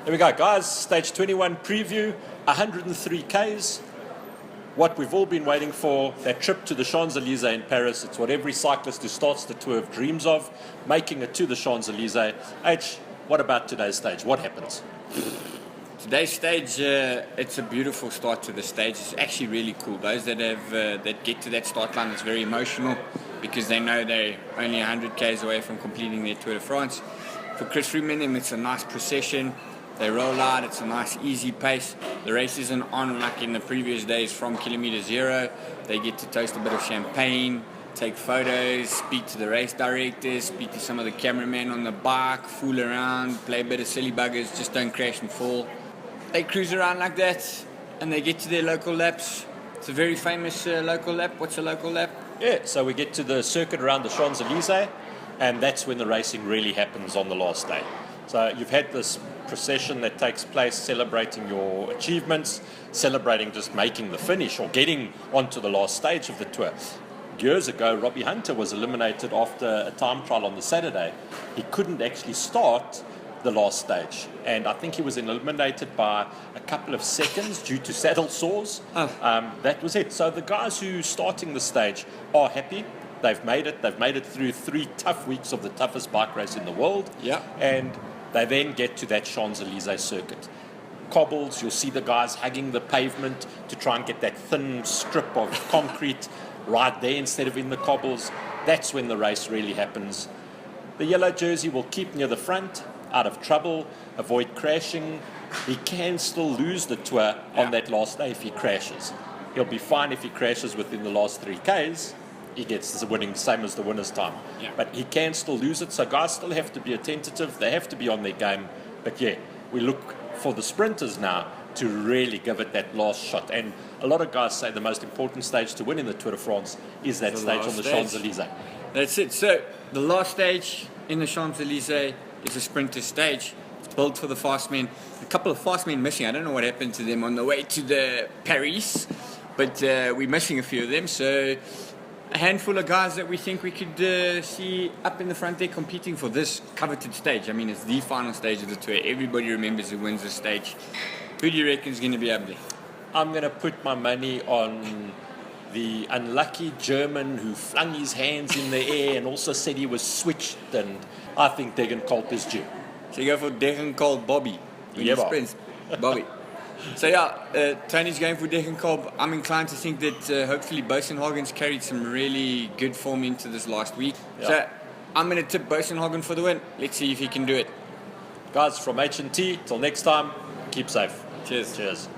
Here we go, guys. Stage 21 preview, 103 Ks. What we've all been waiting for, that trip to the Champs-Élysées in Paris. It's what every cyclist who starts the tour dreams of, making it to the Champs-Élysées. H, what about today's stage? What happens? Today's stage, it's a beautiful start to the stage. It's actually really cool. Those that get to that start line, it's very emotional because they know they're only 100 Ks away from completing their Tour de France. For Chris Froome and them, it's a nice procession. They roll out, it's a nice easy pace. The race isn't on like in the previous days from kilometer zero. They get to toast a bit of champagne, take photos, speak to the race directors, speak to some of the cameramen on the bike, fool around, play a bit of silly buggers, just don't crash and fall. They cruise around like that and they get to their local laps. It's a very famous local lap. What's a local lap? Yeah, so we get to the circuit around the Champs-Élysées, and that's when the racing really happens on the last day. So you've had this procession that takes place celebrating your achievements, celebrating just making the finish or getting onto the last stage of the tour. Years ago, Robbie Hunter was eliminated after a time trial on the Saturday. He couldn't actually start the last stage, and I think he was eliminated by a couple of seconds due to saddle sores. That was it. So the guys who starting the stage are happy. They've made it through 3 tough weeks of the toughest bike race in the world. Yeah. And they then get to that Champs-Élysées circuit. Cobbles, you'll see the guys hugging the pavement to try and get that thin strip of concrete right there instead of in the cobbles. That's when the race really happens. The yellow jersey will keep near the front, out of trouble, avoid crashing. He can still lose the tour on that last day if he crashes. He'll be fine if he crashes within the last 3 Ks. He gets the winning, same as the winner's time. Yeah. But he can still lose it, so guys still have to be attentive. They have to be on their game. But yeah, we look for the sprinters now to really give it that last shot. And a lot of guys say the most important stage to win in the Tour de France is that stage on the Champs-Élysées. That's it. So the last stage in the Champs-Élysées is a sprinter stage. It's built for the fast men. A couple of fast men missing. I don't know what happened to them on the way to the Paris, but we're missing a few of them. So a handful of guys that we think we could see up in the front there competing for this coveted stage. I mean, it's the final stage of the tour. Everybody remembers who wins the stage. Who do you reckon is going to be up there? I'm going to put my money on the unlucky German who flung his hands in the air and also said he was switched, and I think Degenkolb is due. So you go for Degenkolb Bobby. Yeah, sprints. Bobby. So yeah, Tony's going for Degenkolb. I'm inclined to think that hopefully Bosenhagen's carried some really good form into this last week. Yeah. So I'm going to tip Bosenhagen for the win. Let's see if he can do it. Guys, from H&T, till next time, keep safe. Cheers. Cheers.